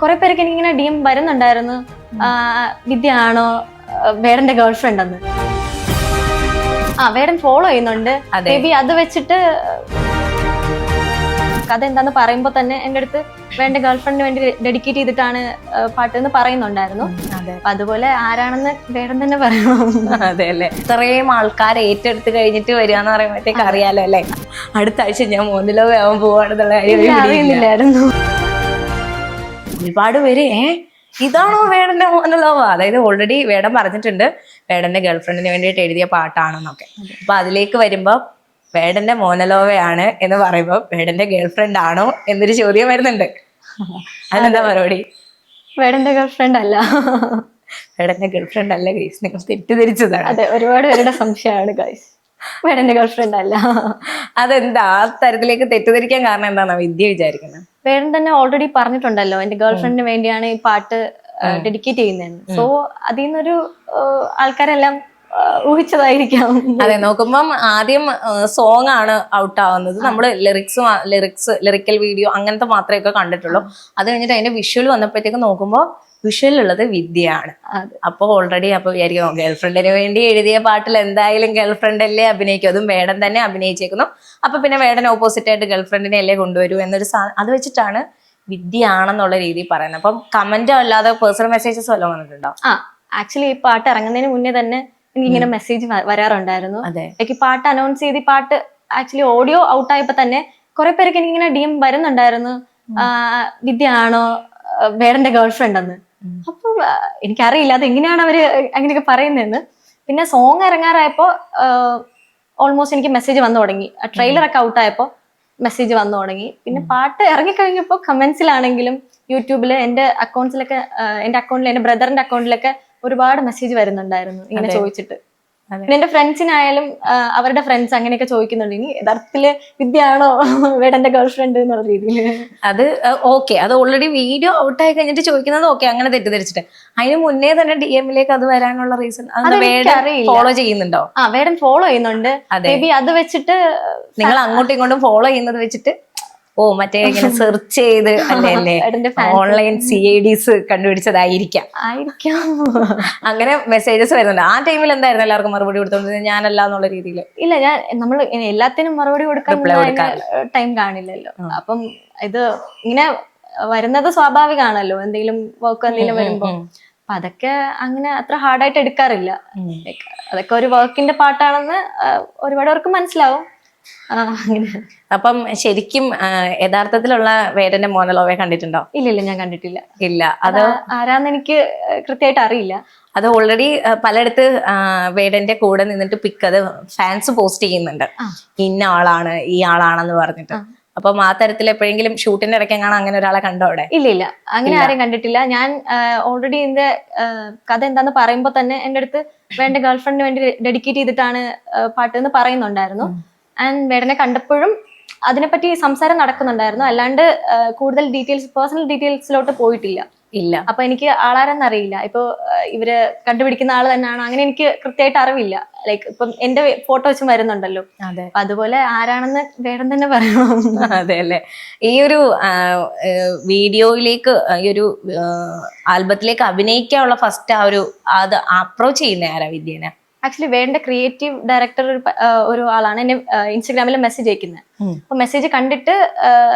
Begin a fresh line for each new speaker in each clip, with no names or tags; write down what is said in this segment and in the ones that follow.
കുറെ പേരൊക്കെ എനിക്കിങ്ങനെ DM വരുന്നുണ്ടായിരുന്നു, വിദ്യ ആണോ വേടന്റെ ഗേൾഫ്രണ്ട് എന്ന്. വേടൻ ഫോളോ ചെയ്യുന്നുണ്ട്. മേ ബി അത് വെച്ചിട്ട് കഥ എന്താന്ന് പറയുമ്പോ തന്നെ എന്റെ അടുത്ത് വേണ്ട ഗേൾഫ്രണ്ടിന് വേണ്ടി ഡെഡിക്കേറ്റ് ചെയ്തിട്ടാണ് പാട്ട് എന്ന് പറയുന്നുണ്ടായിരുന്നു. അപ്പൊ അതുപോലെ ആരാണെന്ന് വേടൻ തന്നെ പറയണം.
അതെ അല്ലെ, ഇത്രയും ആൾക്കാർ ഏറ്റെടുത്ത് കഴിഞ്ഞിട്ട് വരിക എന്ന് പറയുമ്പോഴത്തേക്ക് അറിയാലോ അല്ലെ, അടുത്ത ആഴ്ച ഞാൻ മോനിലോ ആവാൻ പോവാണെന്നുള്ള കാര്യം
അറിയുന്നില്ലായിരുന്നു.
ഒരുപാട് പേര് ഇതാണോ വേടന്റെ മോനലോവ, അതായത് ഓൾറെഡി വേടൻ പറഞ്ഞിട്ടുണ്ട് വേടന്റെ ഗേൾഫ്രണ്ടിന് വേണ്ടിയിട്ട് എഴുതിയ പാട്ടാണെന്നൊക്കെ. അപ്പൊ അതിലേക്ക് വരുമ്പോ വേടന്റെ മോനലോവയാണ് എന്ന് പറയുമ്പോ വേടന്റെ ഗേൾഫ്രണ്ട് ആണോ എന്നൊരു ചോദ്യം വരുന്നുണ്ട്. അതിനെന്താ മറുപടി?
വേടന്റെ ഗേൾഫ്രണ്ട് അല്ല.
വേടന്റെ ഗേൾഫ്രണ്ട് അല്ല ഗൈസ്, നിങ്ങൾ തെറ്റിദ്ധരിച്ചതാണ്.
അതെ, ഒരുപാട് പേരുടെ സംശയമാണ് ഗൈസ്, വേടന്റെ ഗേൾഫ്രണ്ട് അല്ല.
അതെന്താ ആ തരത്തിലേക്ക് തെറ്റിദ്ധരിക്കാൻ കാരണം എന്താണെന്നാ വിദ്യ വിചാരിക്കുന്നത്?
വേടൻ തന്നെ ഓൾറെഡി പറഞ്ഞിട്ടുണ്ടല്ലോ എന്റെ ഗേൾഫ്രണ്ടിന് വേണ്ടിയാണ് ഈ പാട്ട് ഡെഡിക്കേറ്റ് ചെയ്യുന്നത്. സോ അതിൽ നിന്നൊരു ആൾക്കാരെല്ലാം ഊഹിച്ചതായിരിക്കാം.
അതെ, നോക്കുമ്പം ആദ്യം സോങ് ആണ് ഔട്ട് ആവുന്നത്. നമ്മള് ലിറിക്കൽ വീഡിയോ അങ്ങനത്തെ മാത്രമേ കണ്ടിട്ടുള്ളൂ. അത് കഴിഞ്ഞിട്ട് അതിന്റെ വിഷ്വൽ വന്നപ്പോഴത്തേക്ക് നോക്കുമ്പോ വിഷ്വൽ ഉള്ളത് വിദ്യയാണ്. അപ്പൊ ഓൾറെഡി അപ്പൊ വിചാരിക്കും ഗേൾഫ്രണ്ടിന് വേണ്ടി എഴുതിയ പാട്ടിൽ എന്തായാലും ഗേൾഫ്രണ്ട് അല്ലേ അഭിനയിക്കും, അതും വേടൻ തന്നെ അഭിനയിച്ചേക്കുന്നു. അപ്പൊ പിന്നെ വേടൻ ഓപ്പോസിറ്റ് ആയിട്ട് ഗേൾഫ്രണ്ടിനെ അല്ലേ കൊണ്ടുവരൂ എന്നൊരു അത് വെച്ചിട്ടാണ് വിദ്യയാണെന്നുള്ള രീതിയിൽ പറയുന്നത്. അപ്പം കമന്റോ അല്ലാതെ പേഴ്സണൽ മെസ്സേജസ് വല്ലതും വന്നിട്ടുണ്ടോ?
ആക്ച്വലി ഈ പാട്ട് ഇറങ്ങുന്നതിന് മുന്നേ തന്നെ എനിക്കിങ്ങനെ മെസ്സേജ് വരാറുണ്ടായിരുന്നു. എനിക്ക് പാട്ട് അനൗൺസ് ചെയ്ത് പാട്ട് ആക്ച്വലി ഓഡിയോ ഔട്ട് ആയപ്പോ തന്നെ കുറെ പേരൊക്കെ എനിക്കിങ്ങനെ DM വരുന്നുണ്ടായിരുന്നു, വിദ്യ ആണോ വേടന്റെ ഗേൾഫ്രണ്ട് എന്ന്. അപ്പൊ എനിക്കറിയില്ല അതെങ്ങനെയാണ് അവര് അങ്ങനെയൊക്കെ പറയുന്നതെന്ന്. പിന്നെ സോങ് ഇറങ്ങാറായപ്പോ ഓൾമോസ്റ്റ് എനിക്ക് മെസ്സേജ് വന്നു തുടങ്ങി. ട്രെയിലർ ഒക്കെ ഔട്ട് ആയപ്പോ മെസ്സേജ് വന്നു തുടങ്ങി. പിന്നെ പാട്ട് ഇറങ്ങിക്കഴിഞ്ഞപ്പോ കമന്റ്സിലാണെങ്കിലും യൂട്യൂബില് എന്റെ അക്കൗണ്ട്സിലൊക്കെ, എന്റെ അക്കൗണ്ടിൽ എന്റെ ബ്രദറിന്റെ അക്കൗണ്ടിലൊക്കെ ഒരുപാട് മെസ്സേജ് വരുന്നുണ്ടായിരുന്നു ഇങ്ങനെ ചോദിച്ചിട്ട്. പിന്നെ എന്റെ ഫ്രണ്ട്സിനായാലും അവരുടെ ഫ്രണ്ട്സ് അങ്ങനെയൊക്കെ ചോദിക്കുന്നുണ്ട്, ഇനി യഥാർത്ഥത്തില് വിദ്യ ആണോ വേടന്റെ ഗേൾഫ്രണ്ട് എന്നുള്ള രീതിയിൽ.
അത് ഓക്കെ, അത് ഓൾറെഡി വീഡിയോ ഔട്ട് ആയി കഴിഞ്ഞിട്ട് ചോദിക്കുന്നത് ഓക്കെ, അങ്ങനെ തെറ്റിദ്ധരിച്ചിട്ട്. അതിന് മുന്നേ തന്നെ DM-ലേക്ക് അത് വരാനുള്ള റീസൺ ഫോളോ ചെയ്യുന്നുണ്ടോ?
വേടൻ ഫോളോ ചെയ്യുന്നുണ്ട്. മേ ബി അത് വെച്ചിട്ട്
നിങ്ങൾ അങ്ങോട്ടും ഇങ്ങോട്ടും ഫോളോ ചെയ്യുന്നത് വെച്ചിട്ട് മറ്റേ ഇങ്ങനെ സെർച്ച് ചെയ്ത് അല്ലേ ഓൺലൈൻ CIDs കണ്ടുപിടിച്ചതായിരിക്കാം. അങ്ങനെ മെസ്സേജസ് വരുന്നുണ്ട്. ആ ടൈമിൽ എന്തായിരുന്നു എല്ലാവർക്കും മറുപടി കൊടുത്തോണ്ടിരുന്നത്? ഞാനല്ല എന്നുള്ള രീതിയിൽ?
ഇല്ല, നമ്മൾ എല്ലാത്തിനും മറുപടി കൊടുക്കാൻ ടൈം കാണില്ലല്ലോ. അപ്പം ഇത് ഇങ്ങനെ വരുന്നത് സ്വാഭാവികമാണല്ലോ, എന്തെങ്കിലും വർക്ക് എന്തെങ്കിലും വരുമ്പോ. അപ്പൊ അതൊക്കെ അങ്ങനെ അത്ര ഹാർഡായിട്ട് എടുക്കാറില്ല. അതൊക്കെ ഒരു വർക്കിന്റെ പാട്ടാണെന്ന് ഒരുപാട് പേർക്ക് മനസ്സിലാവും.
അപ്പം ശരിക്കും യഥാർത്ഥത്തിലുള്ള വേടന്റെ മോനലോവയെ കണ്ടിട്ടുണ്ടോ?
ഇല്ല, ഞാൻ കണ്ടിട്ടില്ല.
ഇല്ല, അത്
ആരാന്ന് എനിക്ക് കൃത്യമായിട്ട് അറിയില്ല.
അത് ഓൾറെഡി പലയിടത്ത് വേടന്റെ കൂടെ നിന്നിട്ട് അത് ഫാൻസ് പോസ്റ്റ് ചെയ്യുന്നുണ്ട്, ഇന്ന ആളാണ് ഈ ആളാണെന്ന് പറഞ്ഞിട്ട്. അപ്പം ആ തരത്തിൽ എപ്പോഴെങ്കിലും ഷൂട്ടിന്റെ ഇടയ്ക്ക് എങ്ങാനും അങ്ങനെ ഒരാളെ കണ്ടോ അവിടെ?
ഇല്ല, അങ്ങനെ ആരെയും കണ്ടിട്ടില്ല. ഞാൻ ഓൾറെഡി ഇതിന്റെ കഥ എന്താന്ന് പറയുമ്പോ തന്നെ എന്റെ അടുത്ത് വേണ്ട ഗേൾഫ്രണ്ടിന് വേണ്ടി ഡെഡിക്കേറ്റ് ചെയ്തിട്ടാണ് പാട്ട് എന്ന് പറയുന്നുണ്ടായിരുന്നു. ആൻഡ് വേടനെ കണ്ടപ്പോഴും അതിനെപ്പറ്റി സംസാരം നടക്കുന്നുണ്ടായിരുന്നു. അല്ലാണ്ട് കൂടുതൽ പേഴ്സണൽ ഡീറ്റെയിൽസിലോട്ട് പോയിട്ടില്ല. അപ്പൊ എനിക്ക് ആളാരെന്നറിയില്ല. ഇപ്പൊ ഇവര് കണ്ടുപിടിക്കുന്ന ആള് തന്നെയാണോ അങ്ങനെ എനിക്ക് കൃത്യമായിട്ട് അറിവില്ല. ലൈക്ക് ഇപ്പം എന്റെ ഫോട്ടോ വെച്ചും വരുന്നുണ്ടല്ലോ, അപ്പൊ അതുപോലെ ആരാണെന്ന് വേടൻ തന്നെ പറയണം.
അതെ അല്ലെ, ഈ ഒരു വീഡിയോയിലേക്ക്, ഈ ഒരു ആൽബത്തിലേക്ക് അഭിനയിക്കാനുള്ള ഫസ്റ്റ് അത് അപ്രോച്ച് ചെയ്യുന്ന ആരാ വിദ്യനെ?
ആക്ച്വലി വേണ്ട ക്രിയേറ്റീവ് ഡയറക്ടർ ഒരു ആളാണ് എന്നെ ഇൻസ്റ്റഗ്രാമിൽ മെസ്സേജ് അയക്കുന്നത്. അപ്പൊ മെസ്സേജ് കണ്ടിട്ട്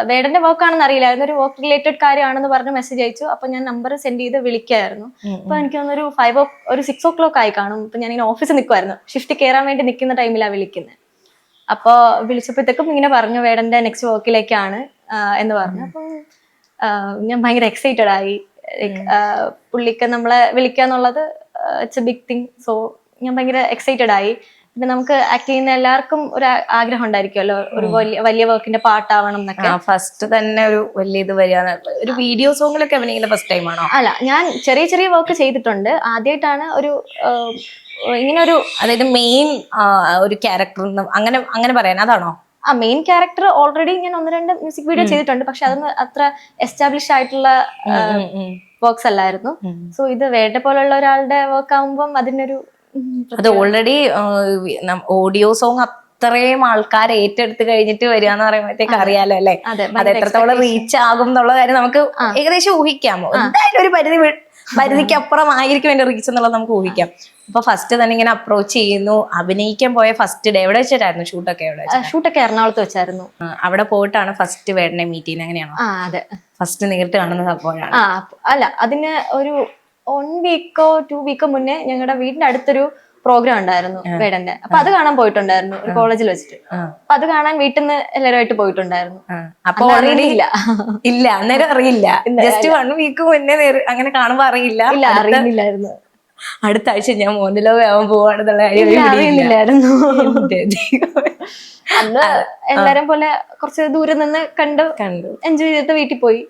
വേടന്റെ വർക്ക് ആണെന്ന് അറിയില്ലായിരുന്നു, ഒരു വർക്ക് റിലേറ്റഡ് കാര്യമാണെന്ന് പറഞ്ഞ് മെസ്സേജ് അയച്ചു. അപ്പൊ ഞാൻ നമ്പർ സെൻഡ് ചെയ്ത് വിളിക്കായിരുന്നു. അപ്പൊ എനിക്ക് തോന്നുന്നു ഒരു 6 o'clock ആയി കാണും. അപ്പൊ ഞാൻ ഇങ്ങനെ ഓഫീസിൽ നിൽക്കുമായിരുന്നു, ഷിഫ്റ്റ് കയറാൻ വേണ്ടി നിൽക്കുന്ന ടൈമിലാണ് വിളിക്കുന്നത്. അപ്പൊ വിളിച്ചപ്പോഴത്തേക്കും ഇങ്ങനെ പറഞ്ഞു വേടന്റെ നെക്സ്റ്റ് വർക്കിലേക്കാണ് എന്ന് പറഞ്ഞു. അപ്പം ഞാൻ ഭയങ്കര എക്സൈറ്റഡ് ആയി. പുള്ളിക്ക് നമ്മളെ വിളിക്കാന്നുള്ളത് it's a big thing. So ഞാൻ ഭയങ്കര എക്സൈറ്റഡ് ആയി. പിന്നെ നമുക്ക് ആക്ട് ചെയ്യുന്ന എല്ലാവർക്കും ഒരു ആഗ്രഹം ഉണ്ടായിരിക്കുമല്ലോ, ഒരു വലിയ വർക്കിന്റെ പാട്ടാവണം എന്നൊക്കെ.
ഫസ്റ്റ് തന്നെ ഒരു വലിയ ഇത് വരിക, ഒരു വീഡിയോ സോങ്ങിലൊക്കെ അഭിനയിക്കുന്ന ഫസ്റ്റ് ടൈം ആണോ?
അല്ല, ഞാൻ ചെറിയ വർക്ക് ചെയ്തിട്ടുണ്ട്. ആദ്യമായിട്ടാണ് ഒരു ഇങ്ങനെ ഒരു,
അതായത് മെയിൻ ഒരു ക്യാരക്ടർ അങ്ങനെ പറയാൻ, അതാണോ?
മെയിൻ ക്യാരക്ടർ ഓൾറെഡി ഞാൻ 1-2 മ്യൂസിക് വീഡിയോ ചെയ്തിട്ടുണ്ട്. പക്ഷെ അതൊന്നും അത്ര എസ്റ്റാബ്ലിഷ് ആയിട്ടുള്ള വർക്ക്സ് അല്ലായിരുന്നു. സോ ഇത് വേണ്ട പോലുള്ള ഒരാളുടെ വർക്ക് ആകുമ്പം അതിനൊരു
അത് ഓൾറെഡി ഓഡിയോ സോങ് അത്രയും ആൾക്കാർ ഏറ്റെടുത്ത് കഴിഞ്ഞിട്ട് വരിക എന്ന് പറയുമ്പോഴത്തേക്ക് അറിയാലോ അല്ലെ,
അതെ,
അത് എത്രത്തോളം റീച്ച് ആകും എന്നുള്ള കാര്യം നമുക്ക് ഏകദേശം ഊഹിക്കാമോ. എന്തായാലും ഒരു പരിധിക്ക് അപ്പുറമായിരിക്കും എന്റെ റീച്ച് എന്നുള്ളത് നമുക്ക് ഊഹിക്കാം. അപ്പൊ ഫസ്റ്റ് തന്നെ ഇങ്ങനെ അപ്രോച്ച് ചെയ്യുന്നു, അഭിനയിക്കാൻ പോയ ഫസ്റ്റ് ഡേ എവിടെ വെച്ചിട്ടായിരുന്നു ഷൂട്ടൊക്കെ?
ഷൂട്ടൊക്കെ എറണാകുളത്ത് വെച്ചായിരുന്നു.
അവിടെ പോയിട്ടാണ് ഫസ്റ്റ് വേടനെ മീറ്റ് ചെയ്യുന്നത്, അങ്ങനെയാണോ?
അതെ,
ഫസ്റ്റ് നേരിട്ട് കാണുന്നത് അപ്പോഴാണ്.
അല്ല, അതിന് ഒരു 1 വീക്കോ 2 വീക്കോ മുന്നേ ഞങ്ങളുടെ വീടിന്റെ അടുത്തൊരു പ്രോഗ്രാം ഉണ്ടായിരുന്നു വേടന്റെ. അപ്പൊ അത് കാണാൻ പോയിട്ടുണ്ടായിരുന്നു ഒരു കോളേജിൽ വെച്ചിട്ട്. അപ്പൊ അത് കാണാൻ വീട്ടിൽ നിന്ന് എല്ലാവരുമായിട്ട് പോയിട്ടുണ്ടായിരുന്നു.
അപ്പൊ അറിയില്ല, ഇല്ല അന്നേരം അറിയില്ല, ജസ്റ്റ് 1 വീക്ക് മുന്നേ അങ്ങനെ കാണുമ്പോ അറിയില്ല,
അറിയുന്നില്ലായിരുന്നു
അടുത്ത ആഴ്ച ഞാൻ മോനിലോ ആവാൻ പോവാണെന്നുള്ള
അറിയുന്നില്ലായിരുന്നു. അന്ന് എല്ലാരും പോലെ കുറച്ച് ദൂരെ നിന്ന് കണ്ടു എൻജോയ് ചെയ്തിട്ട് വീട്ടിൽ പോയി.